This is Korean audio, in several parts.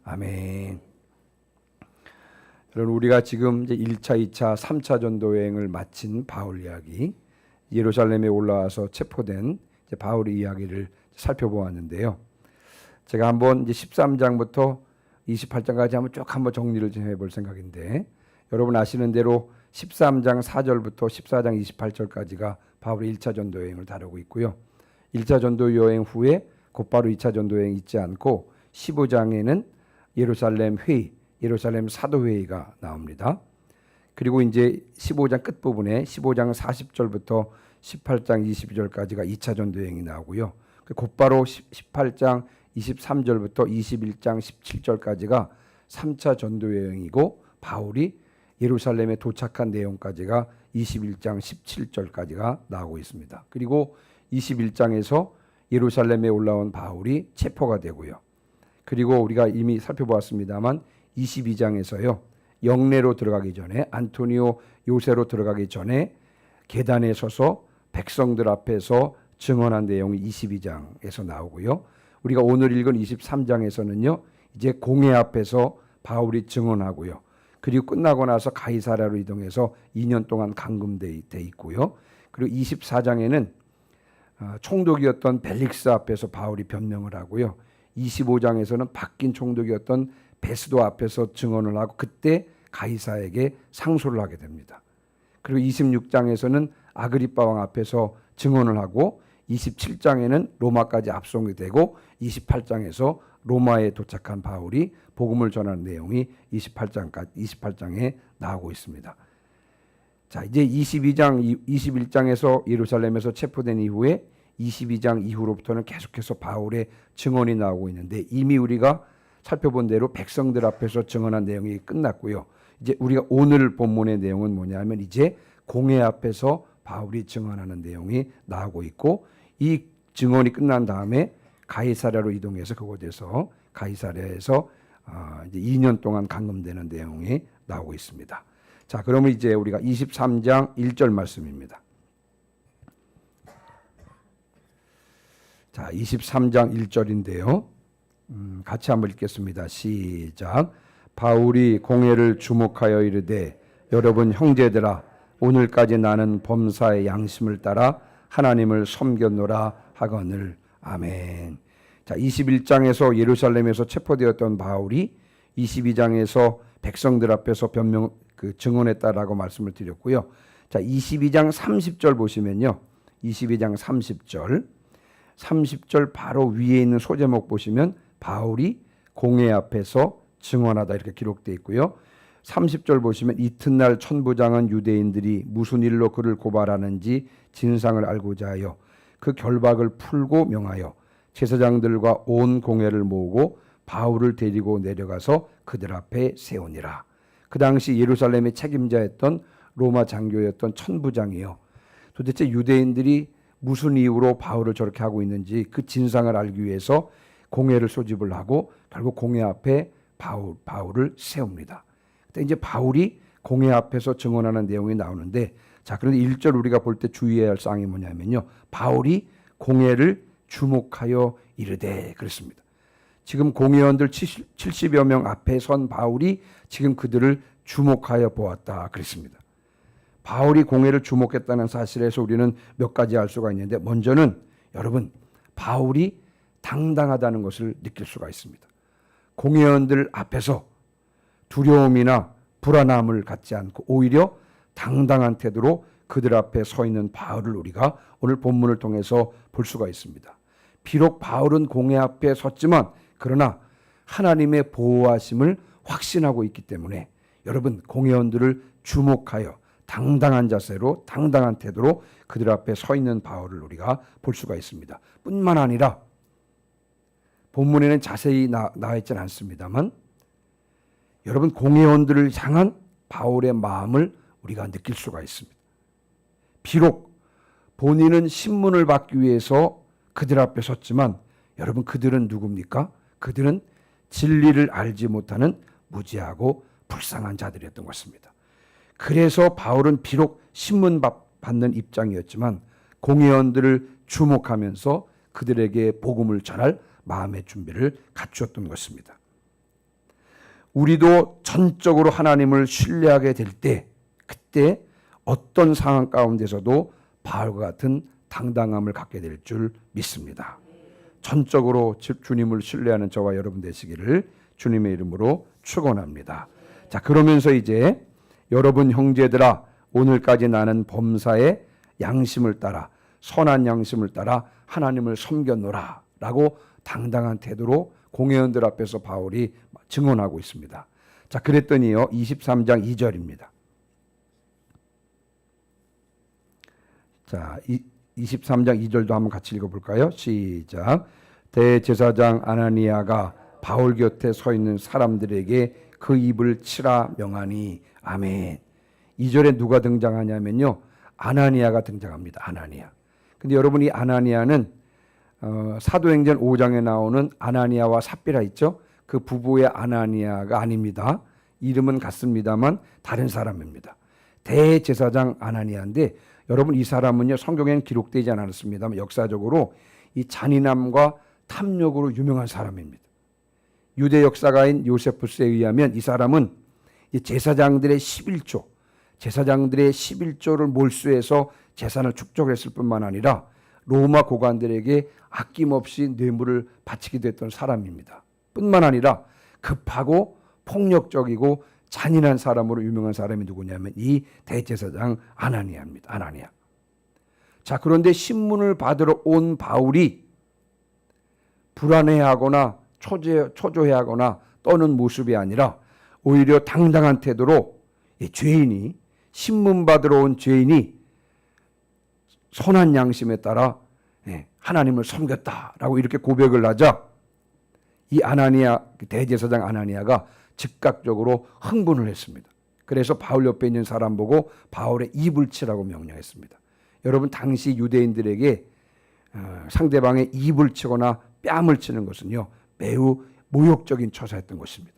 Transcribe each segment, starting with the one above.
아멘. 여러분, 우리가 지금 이제 1차, 2차, 3차 전도 여행을 마친 바울 이야기, 예루살렘에 올라와서 체포된 이제 바울의 이야기를 살펴보았는데요. 제가 한번 이제 13장부터 28장까지 한번 정리를 좀 해볼 생각인데, 여러분 아시는 대로 13장 4절부터 14장 28절까지가 바울의 1차 전도 여행을 다루고 있고요. 1차 전도 여행 후에 곧바로 2차 전도 여행이 있지 않고 15장에는 예루살렘 회의, 예루살렘 사도회의가 나옵니다. 그리고 이제 15장 끝부분에 15장 40절부터 18장 22절까지가 2차 전도 여행이 나오고요. 곧바로 18장 23절부터 21장 17절까지가 3차 전도 여행이고, 바울이 예루살렘에 도착한 내용까지가 21장 17절까지가 나오고 있습니다. 그리고 21장에서 예루살렘에 올라온 바울이 체포가 되고요. 그리고 우리가 이미 살펴보았습니다만 22장에서요, 영내로 들어가기 전에, 안토니오 요새로 들어가기 전에 계단에 서서 백성들 앞에서 증언한 내용이 22장에서 나오고요. 우리가 오늘 읽은 23장에서는요, 이제 공회 앞에서 바울이 증언하고요. 그리고 끝나고 나서 가이사랴로 이동해서 2년 동안 감금돼 있고요. 그리고 24장에는 총독이었던 벨릭스 앞에서 바울이 변명을 하고요. 25장에서는 바뀐 총독이었던 베스도 앞에서 증언을 하고, 그때 가이사에게 상소를 하게 됩니다. 그리고 26장에서는 아그리빠 왕 앞에서 증언을 하고, 27장에는 로마까지 압송이 되고, 28장에서 로마에 도착한 바울이 복음을 전하는 내용이 28장에 나오고 있습니다. 자, 이제 22장, 21장에서 예루살렘에서 체포된 이후에 22장 이후로부터는 계속해서 바울의 증언이 나오고 있는데, 이미 우리가 살펴본 대로 백성들 앞에서 증언한 내용이 끝났고요. 이제 우리가 오늘 본문의 내용은 뭐냐면, 이제 공회 앞에서 바울이 증언하는 내용이 나오고 있고, 이 증언이 끝난 다음에 가이사랴로 이동해서 그곳에서 가이사랴에서 이제 2년 동안 감금되는 내용이 나오고 있습니다. 자, 그러면 이제 우리가 23장 1절 말씀입니다. 자, 23장 1절인데요. 같이 한번 읽겠습니다. 시작. 바울이 공회를 주목하여 이르되, 여러분 형제들아, 오늘까지 나는 범사의 양심을 따라 하나님을 섬겼노라 하거늘. 아멘. 자, 21장에서 예루살렘에서 체포되었던 바울이 22장에서 백성들 앞에서 증언했다라고 말씀을 드렸고요. 자, 22장 30절 보시면요. 22장 30절 바로 위에 있는 소제목 보시면 바울이 공회 앞에서 증언하다 이렇게 기록되어 있고요. 30절 보시면 이튿날 천부장은 유대인들이 무슨 일로 그를 고발하는지 진상을 알고자 하여 그 결박을 풀고 명하여 제사장들과 온 공회를 모으고 바울을 데리고 내려가서 그들 앞에 세우니라. 그 당시 예루살렘의 책임자였던 로마 장교였던 천부장이요, 도대체 유대인들이 무슨 이유로 바울을 저렇게 하고 있는지 그 진상을 알기 위해서 공회를 소집을 하고 결국 공회 앞에 바울을 세웁니다. 그때 이제 바울이 공회 앞에서 증언하는 내용이 나오는데, 자, 그런데 1절 우리가 볼 때 주의해야 할 사항이 뭐냐면요, 바울이 공회를 주목하여 이르되 그랬습니다. 지금 공회원들 70여 명 앞에 선 바울이 지금 그들을 주목하여 보았다 그랬습니다. 바울이 공회를 주목했다는 사실에서 우리는 몇 가지 알 수가 있는데, 먼저는 여러분, 바울이 당당하다는 것을 느낄 수가 있습니다. 공회원들 앞에서 두려움이나 불안함을 갖지 않고 오히려 당당한 태도로 그들 앞에 서 있는 바울을 우리가 오늘 본문을 통해서 볼 수가 있습니다. 비록 바울은 공회 앞에 섰지만 그러나 하나님의 보호하심을 확신하고 있기 때문에 여러분, 공회원들을 주목하여 당당한 자세로, 당당한 태도로 그들 앞에 서 있는 바울을 우리가 볼 수가 있습니다. 뿐만 아니라 본문에는 자세히 나와 있지는 않습니다만, 여러분, 공회원들을 향한 바울의 마음을 우리가 느낄 수가 있습니다. 비록 본인은 신문을 받기 위해서 그들 앞에 섰지만 여러분, 그들은 누굽니까? 그들은 진리를 알지 못하는 무지하고 불쌍한 자들이었던 것입니다. 그래서 바울은 비록 신문 받는 입장이었지만 공회원들을 주목하면서 그들에게 복음을 전할 마음의 준비를 갖추었던 것입니다. 우리도 전적으로 하나님을 신뢰하게 될 때, 그때 어떤 상황 가운데서도 바울과 같은 당당함을 갖게 될 줄 믿습니다. 전적으로 주님을 신뢰하는 저와 여러분 되시기를 주님의 이름으로 축원합니다. 자, 그러면서 이제 여러분 형제들아, 오늘까지 나는 범사의 양심을 따라, 선한 양심을 따라 하나님을 섬겼노라 라고 당당한 태도로 공회원들 앞에서 바울이 증언하고 있습니다. 자, 그랬더니요, 23장 2절입니다. 자, 23장 2절도 한번 같이 읽어볼까요? 시작. 대제사장 아나니아가 바울 곁에 서 있는 사람들에게 그 입을 치라 명하니. 아멘. 2절에 누가 등장하냐면요, 아나니아가 등장합니다. 아나니아. 근데 여러분, 이 아나니아는 사도행전 5장에 나오는 아나니아와 삽비라 있죠? 그 부부의 아나니아가 아닙니다. 이름은 같습니다만 다른 사람입니다. 대제사장 아나니아인데, 여러분, 이 사람은요, 성경에는 기록되지 않았습니다만 역사적으로 이 잔인함과 탐욕으로 유명한 사람입니다. 유대 역사가인 요세푸스에 의하면 이 사람은 이 제사장들의 11조, 제사장들의 11조를 몰수해서 재산을 축적했을 뿐만 아니라 로마 고관들에게 아낌없이 뇌물을 바치기도 했던 사람입니다. 뿐만 아니라 급하고 폭력적이고 잔인한 사람으로 유명한 사람이 누구냐면 이 대제사장 아나니아입니다. 아나니아. 자, 그런데 신문을 받으러 온 바울이 불안해하거나 초조해하거나 떠는 모습이 아니라 오히려 당당한 태도로 죄인이, 신문 받으러 온 죄인이 선한 양심에 따라 하나님을 섬겼다라고 이렇게 고백을 하자, 이 아나니아, 대제사장 아나니아가 즉각적으로 흥분을 했습니다. 그래서 바울 옆에 있는 사람 보고 바울의 입을 치라고 명령했습니다. 여러분, 당시 유대인들에게 상대방의 입을 치거나 뺨을 치는 것은요, 매우 모욕적인 처사였던 것입니다.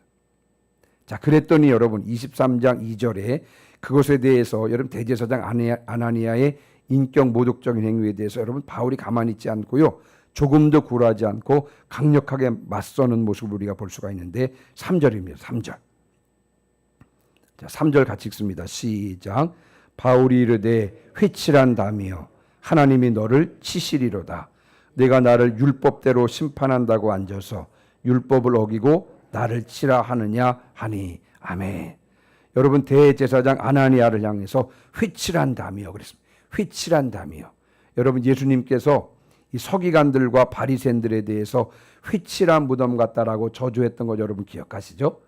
자, 그랬더니 여러분, 23장 2절에 그것에 대해서 여러분, 대제사장 아나니아의 인격 모독적인 행위에 대해서 여러분, 바울이 가만히 있지 않고요, 조금도 굴하지 않고 강력하게 맞서는 모습을 우리가 볼 수가 있는데 3절입니다. 3절. 자, 3절 같이 읽습니다. 시작. 바울이 이르되 회칠한다며 하나님이 너를 치시리로다. 내가 나를 율법대로 심판한다고 앉아서 율법을 어기고 나를 치라 하느냐 하니. 아멘. 여러분, 대제사장 아나니아를 향해서 회칠한다며 그랬습니다. 회칠한다며. 여러분, 예수님께서 이 서기관들과 바리새인들에 대해서 회칠한 무덤 같다라고 저주했던 거 여러분 기억하시죠?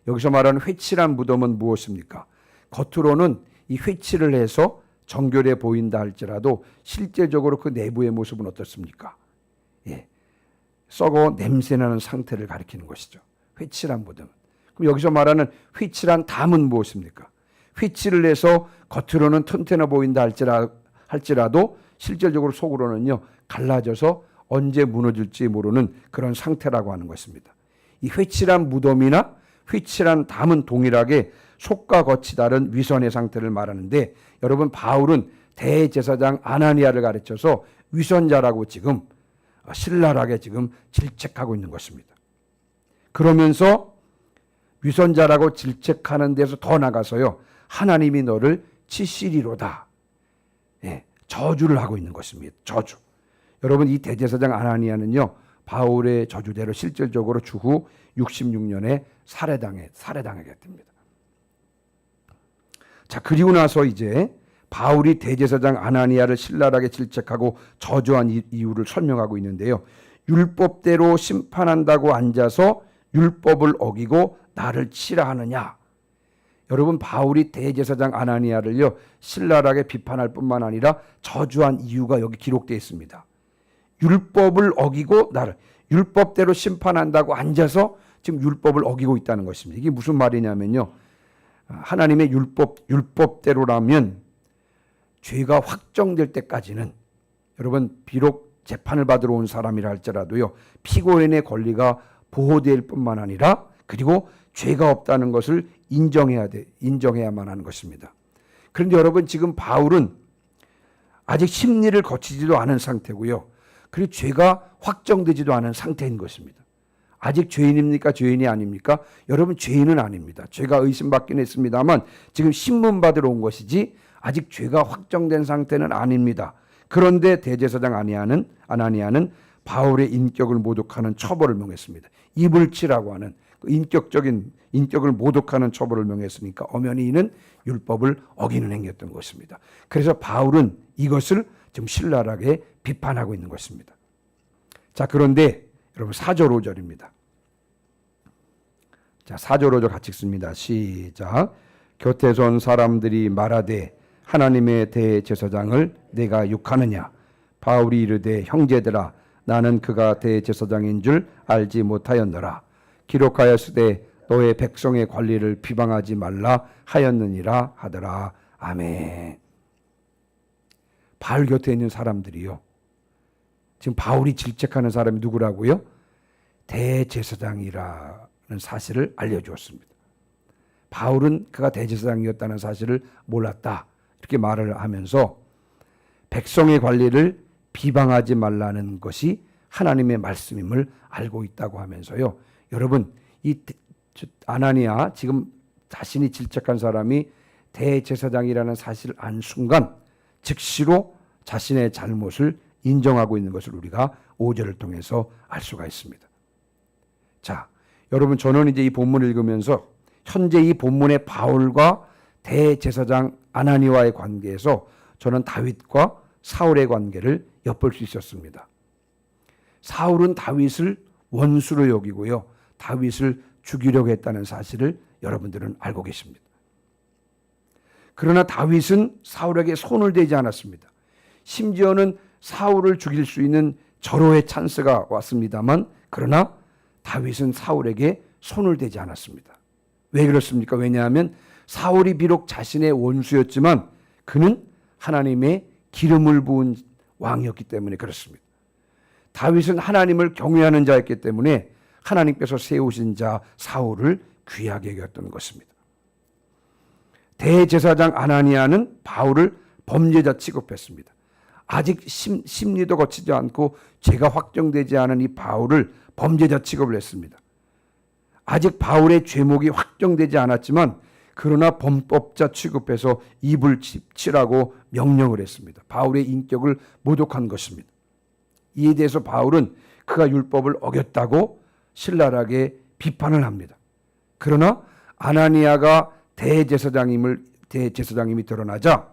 여기서 말하는 회칠한 무덤은 무엇입니까? 겉으로는 이 회칠을 해서 정결해 보인다 할지라도 실제적으로 그 내부의 모습은 어떻습니까? 예, 썩어 냄새나는 상태를 가리키는 것이죠. 회칠한 무덤. 그럼 여기서 말하는 회칠한 담은 무엇입니까? 회칠을 해서 겉으로는 튼튼해 보인다 할지라도 실질적으로 속으로는요, 갈라져서 언제 무너질지 모르는 그런 상태라고 하는 것입니다. 이 회칠한 무덤이나 회칠한 담은 동일하게 속과 겉이 다른 위선의 상태를 말하는데, 여러분, 바울은 대제사장 아나니아를 가르쳐서 위선자라고 지금 신랄하게 지금 질책하고 있는 것입니다. 그러면서 위선자라고 질책하는 데서 더 나가서요, 하나님이 너를 치시리로다. 예, 저주를 하고 있는 것입니다. 저주. 여러분, 이 대제사장 아나니아는요, 바울의 저주대로 실질적으로 주후 66년에 살해당하게 됩니다. 자, 그리고 나서 이제 바울이 대제사장 아나니아를 신랄하게 질책하고 저주한 이유를 설명하고 있는데요. 율법대로 심판한다고 앉아서 율법을 어기고 나를 치라 하느냐. 여러분, 바울이 대제사장 아나니아를요, 신랄하게 비판할 뿐만 아니라 저주한 이유가 여기 기록되어 있습니다. 율법을 어기고 나를, 율법대로 심판한다고 앉아서 지금 율법을 어기고 있다는 것입니다. 이게 무슨 말이냐면요, 하나님의 율법대로라면 죄가 확정될 때까지는, 여러분, 비록 재판을 받으러 온 사람이라 할지라도요, 피고인의 권리가 보호될 뿐만 아니라 그리고 죄가 없다는 것을 인정해야만 하는 것입니다. 그런데 여러분, 지금 바울은 아직 심리를 거치지도 않은 상태고요, 그리고 죄가 확정되지도 않은 상태인 것입니다. 아직 죄인입니까? 죄인이 아닙니까? 여러분, 죄인은 아닙니다. 죄가 의심받긴 했습니다만 지금 신문 받으러 온 것이지 아직 죄가 확정된 상태는 아닙니다. 그런데 대제사장 아나니아는 바울의 인격을 모독하는 처벌을 명했습니다. 이불치라고 하는 인격적인 인격을 모독하는 처벌을 명했으니까 엄연히 이는 율법을 어기는 행위였던 것입니다. 그래서 바울은 이것을 지금 신랄하게 비판하고 있는 것입니다. 자, 그런데 여러분 4절 5절입니다. 자, 4절 5절 같이 읽습니다. 시작. 곁에서 온 사람들이 말하되 하나님의 대제사장을 내가 욕하느냐. 바울이 이르되 형제들아 나는 그가 대제사장인 줄 알지 못하였노라. 기록하였으되 너의 백성의 관리를 비방하지 말라 하였느니라 하더라. 아멘. 바울 곁에 있는 사람들이요, 지금 바울이 질책하는 사람이 누구라고요? 대제사장이라는 사실을 알려주었습니다. 바울은 그가 대제사장이었다는 사실을 몰랐다, 이렇게 말을 하면서 백성의 관리를 비방하지 말라는 것이 하나님의 말씀임을 알고 있다고 하면서요, 여러분, 이 아나니아, 지금 자신이 질책한 사람이 대제사장이라는 사실을 안 순간 즉시로 자신의 잘못을 인정하고 있는 것을 우리가 5절을 통해서 알 수가 있습니다. 자, 여러분, 저는 이제 이 본문을 읽으면서 현재 이 본문의 바울과 대제사장 아나니아의 관계에서 저는 다윗과 사울의 관계를 엿볼 수 있었습니다. 사울은 다윗을 원수로 여기고요, 다윗을 죽이려고 했다는 사실을 여러분들은 알고 계십니다. 그러나 다윗은 사울에게 손을 대지 않았습니다. 심지어는 사울을 죽일 수 있는 절호의 찬스가 왔습니다만, 그러나 다윗은 사울에게 손을 대지 않았습니다. 왜 그렇습니까? 왜냐하면 사울이 비록 자신의 원수였지만 그는 하나님의 기름을 부은 왕이었기 때문에 그렇습니다. 다윗은 하나님을 경외하는 자였기 때문에 하나님께서 세우신 자 사울을 귀하게 여겼던 것입니다. 대제사장 아나니아는 바울을 범죄자 취급했습니다. 아직 심리도 거치지 않고 죄가 확정되지 않은 이 바울을 범죄자 취급을 했습니다. 아직 바울의 죄목이 확정되지 않았지만 그러나 범법자 취급해서 입을 치라고 명령을 했습니다. 바울의 인격을 모독한 것입니다. 이에 대해서 바울은 그가 율법을 어겼다고 신랄하게 비판을 합니다. 그러나 아나니아가 대제사장임이 드러나자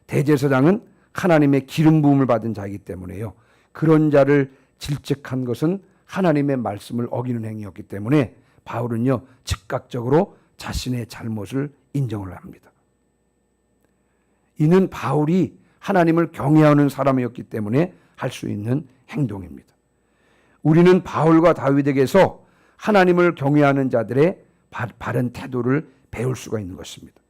대제사장은 하나님의 기름 부음을 받은 자이기 때문에요, 그런 자를 질책한 것은 하나님의 말씀을 어기는 행위였기 때문에 바울은요 즉각적으로 자신의 잘못을 인정을 합니다. 이는 바울이 하나님을 경외하는 사람이었기 때문에 할 수 있는 행동입니다. 우리는 바울과 다윗에게서 하나님을 경외하는 자들의 바른 태도를 배울 수가 있는 것입니다.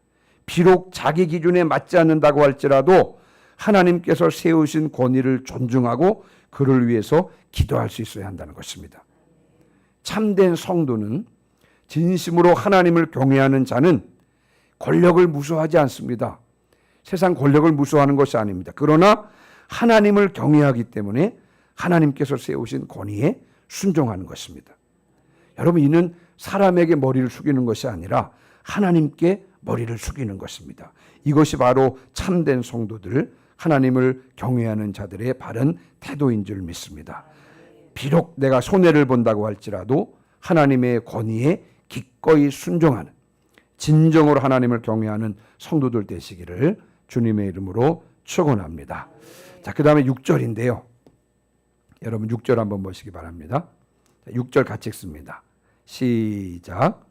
비록 자기 기준에 맞지 않는다고 할지라도 하나님께서 세우신 권위를 존중하고 그를 위해서 기도할 수 있어야 한다는 것입니다. 참된 성도는, 진심으로 하나님을 경외하는 자는 권력을 무서워하지 않습니다. 세상 권력을 무서워하는 것이 아닙니다. 그러나 하나님을 경외하기 때문에 하나님께서 세우신 권위에 순종하는 것입니다. 여러분, 이는 사람에게 머리를 숙이는 것이 아니라 하나님께 머리를 숙이는 것입니다. 이것이 바로 참된 성도들, 하나님을 경외하는 자들의 바른 태도인 줄 믿습니다. 비록 내가 손해를 본다고 할지라도 하나님의 권위에 기꺼이 순종하는, 진정으로 하나님을 경외하는 성도들 되시기를 주님의 이름으로 축원합니다. 자, 그 다음에 6절인데요. 여러분 6절 한번 보시기 바랍니다. 6절 같이 읽습니다. 시작.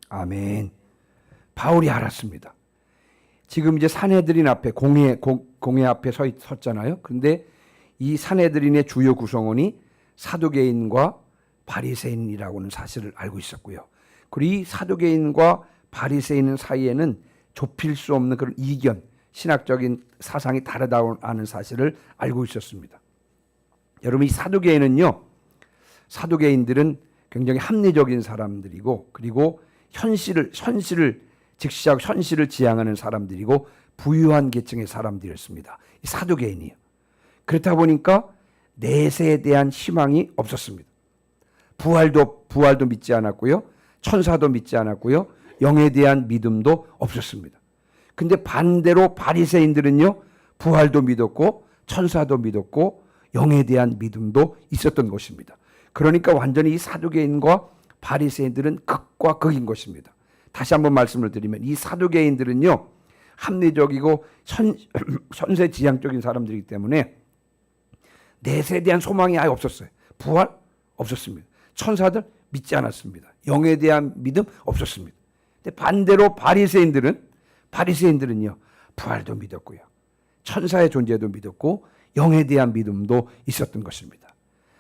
아멘. 바울이 알았습니다. 지금 이제 산헤드린 앞에 공회 앞에 섰잖아요. 그런데 이 산헤드린의 주요 구성원이 사두개인과 바리새인이라고 하는 사실을 알고 있었고요. 그리고 이 사두개인과 바리새인 사이에는 좁힐 수 없는 그런 이견, 신학적인 사상이 다르다고 하는 사실을 알고 있었습니다. 여러분 이 사두개인들은 굉장히 합리적인 사람들이고 그리고 현실을 직시하고 현실을 지향하는 사람들이고 부유한 계층의 사람들이었습니다. 이 사두개인이요. 그렇다 보니까 내세에 대한 희망이 없었습니다. 부활도 믿지 않았고요. 천사도 믿지 않았고요. 영에 대한 믿음도 없었습니다. 근데 반대로 바리새인들은요. 부활도 믿었고 천사도 믿었고 영에 대한 믿음도 있었던 것입니다. 그러니까 완전히 이 사두개인과 바리새인들은 극과 극인 것입니다. 다시 한번 말씀을 드리면 이 사두개인들은요. 합리적이고 현세지향적인 사람들이기 때문에 내세에 대한 소망이 아예 없었어요. 부활 없었습니다. 천사들 믿지 않았습니다. 영에 대한 믿음 없었습니다. 근데 반대로 바리새인들은요. 부활도 믿었고요. 천사의 존재도 믿었고 영에 대한 믿음도 있었던 것입니다.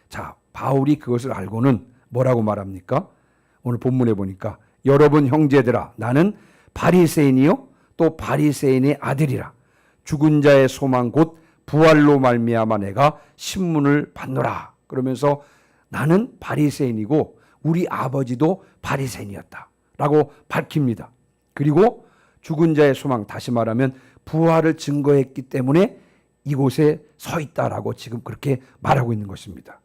자, 바울이 그것을 알고는 뭐라고 말합니까? 오늘 본문에 보니까 여러분 형제들아 나는 바리새인이요 또 바리새인의 아들이라 죽은 자의 소망 곧 부활로 말미암아 내가 신문을 받노라. 그러면서 나는 바리새인이고 우리 아버지도 바리새인이었다 라고 밝힙니다. 그리고 죽은 자의 소망, 다시 말하면 부활을 증거했기 때문에 이곳에 서 있다라고 지금 그렇게 말하고 있는 것입니다.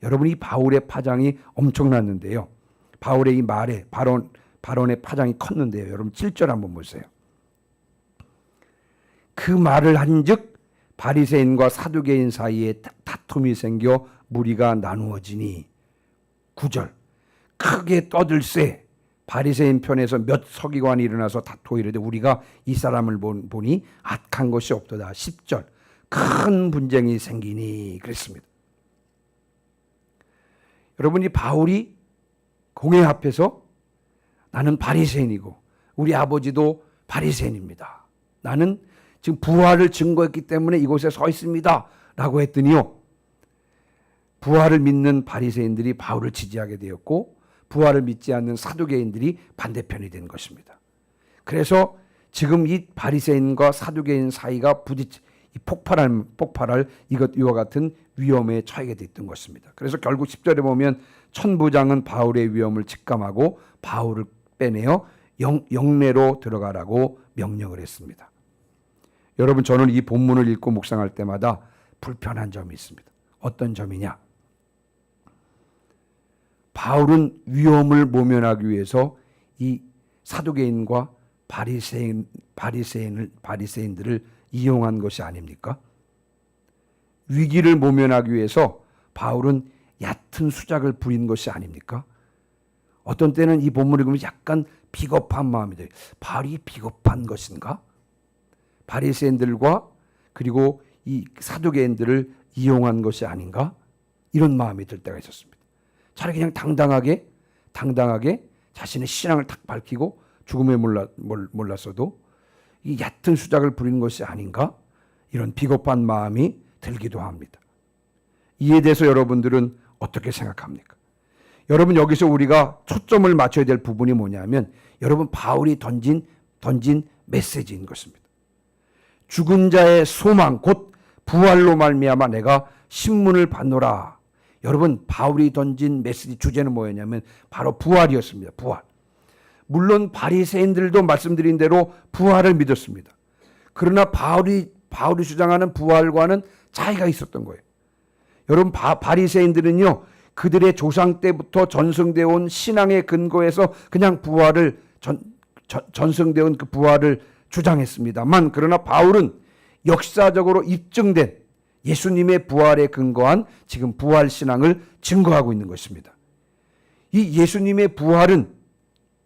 여러분 이 바울의 파장이 엄청났는데요. 바울의 이 말에 발언의 파장이 컸는데요. 여러분 7절 한번 보세요. 그 말을 한즉 바리새인과 사두개인 사이에 다툼이 생겨 무리가 나누어지니 9절 크게 떠들세 바리새인 편에서 몇 서기관이 일어나서 다투어 이르되 우리가 이 사람을 보니 악한 것이 없도다. 10절 큰 분쟁이 생기니 그랬습니다. 여러분 이 바울이 공회 앞에서 나는 바리새인이고 우리 아버지도 바리새인입니다. 나는 지금 부활을 증거했기 때문에 이곳에 서 있습니다. 라고 했더니요. 부활을 믿는 바리새인들이 바울을 지지하게 되었고 부활을 믿지 않는 사두개인들이 반대편이 된 것입니다. 그래서 지금 이 바리새인과 사두개인 사이가 폭발할 이와 같은 위험에 처하게 됐던 것입니다. 그래서 결국 10절에 보면 천부장은 바울의 위험을 직감하고 바울을 빼내어 영내로 들어가라고 명령을 했습니다. 여러분 저는 이 본문을 읽고 묵상할 때마다 불편한 점이 있습니다. 어떤 점이냐? 바울은 위험을 모면하기 위해서 이 사두개인과 바리새인들을 이용한 것이 아닙니까? 위기를 모면하기 위해서 바울은 얕은 수작을 부린 것이 아닙니까? 어떤 때는 이 본문을 읽으면 약간 비겁한 마음이 들어요. 바울이 비겁한 것인가? 바리새인들과 그리고 이 사두개인들을 이용한 것이 아닌가? 이런 마음이 들 때가 있었습니다. 차라리 그냥 당당하게 자신의 신앙을 탁 밝히고 죽음에 몰랐어도 이 얕은 수작을 부리는 것이 아닌가? 이런 비겁한 마음이 들기도 합니다. 이에 대해서 여러분들은 어떻게 생각합니까? 여러분 여기서 우리가 초점을 맞춰야 될 부분이 뭐냐면 여러분 바울이 던진 메시지인 것입니다. 죽은 자의 소망 곧 부활로 말미암아 내가 신문을 받노라. 여러분 바울이 던진 메시지 주제는 뭐였냐면 바로 부활이었습니다. 부활. 물론 바리새인들도 말씀드린 대로 부활을 믿었습니다. 그러나 바울이 주장하는 부활과는 차이가 있었던 거예요. 여러분 바리새인들은요 그들의 조상 때부터 전승되어 온 신앙의 근거에서 그냥 부활을 전승되어 온 그 부활을 주장했습니다만 그러나 바울은 역사적으로 입증된 예수님의 부활에 근거한 지금 부활 신앙을 증거하고 있는 것입니다. 이 예수님의 부활은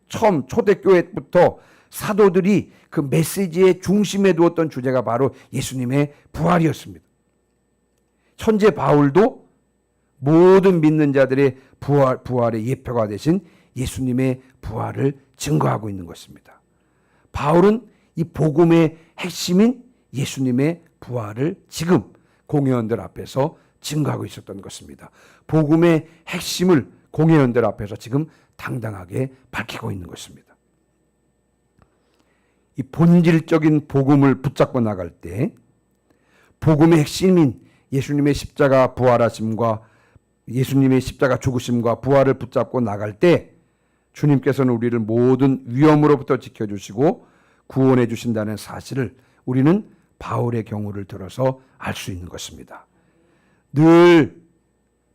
처음 초대교회부터 사도들이 그 메시지의 중심에 두었던 주제가 바로 예수님의 부활이었습니다. 현재 바울도 모든 믿는 자들의 부활의 예표가 되신 예수님의 부활을 증거하고 있는 것입니다. 바울은 이 복음의 핵심인 예수님의 부활을 지금 공회원들 앞에서 증거하고 있었던 것입니다. 복음의 핵심을 공회원들 앞에서 지금 당당하게 밝히고 있는 것입니다. 이 본질적인 복음을 붙잡고 나갈 때 복음의 핵심인 예수님의 십자가 부활하심과 예수님의 십자가 죽으심과 부활을 붙잡고 나갈 때 주님께서는 우리를 모든 위험으로부터 지켜주시고 구원해 주신다는 사실을 우리는 바울의 경우를 들어서 알 수 있는 것입니다. 늘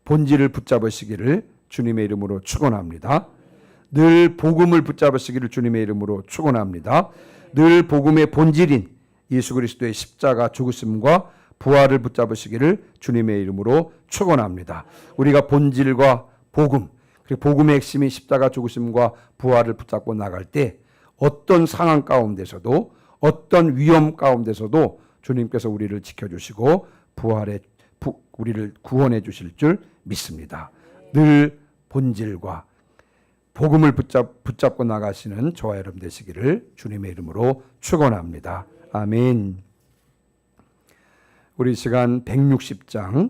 본질을 붙잡으시기를 주님의 이름으로 축원합니다. 늘 복음을 붙잡으시기를 주님의 이름으로 축원합니다. 늘 복음의 본질인 예수 그리스도의 십자가 죽으심과 부활을 붙잡으시기를 주님의 이름으로 축원합니다. 우리가 본질과 복음, 그리고 복음의 핵심인 십자가 죽으심과 부활을 붙잡고 나갈 때 어떤 상황 가운데서도 어떤 위험 가운데서도 주님께서 우리를 지켜주시고 우리를 구원해 주실 줄 믿습니다. 늘 본질과 복음을 붙잡고 나가시는 저와 여러분 되시기를 주님의 이름으로 축원합니다. 아멘. 우리 시간 160장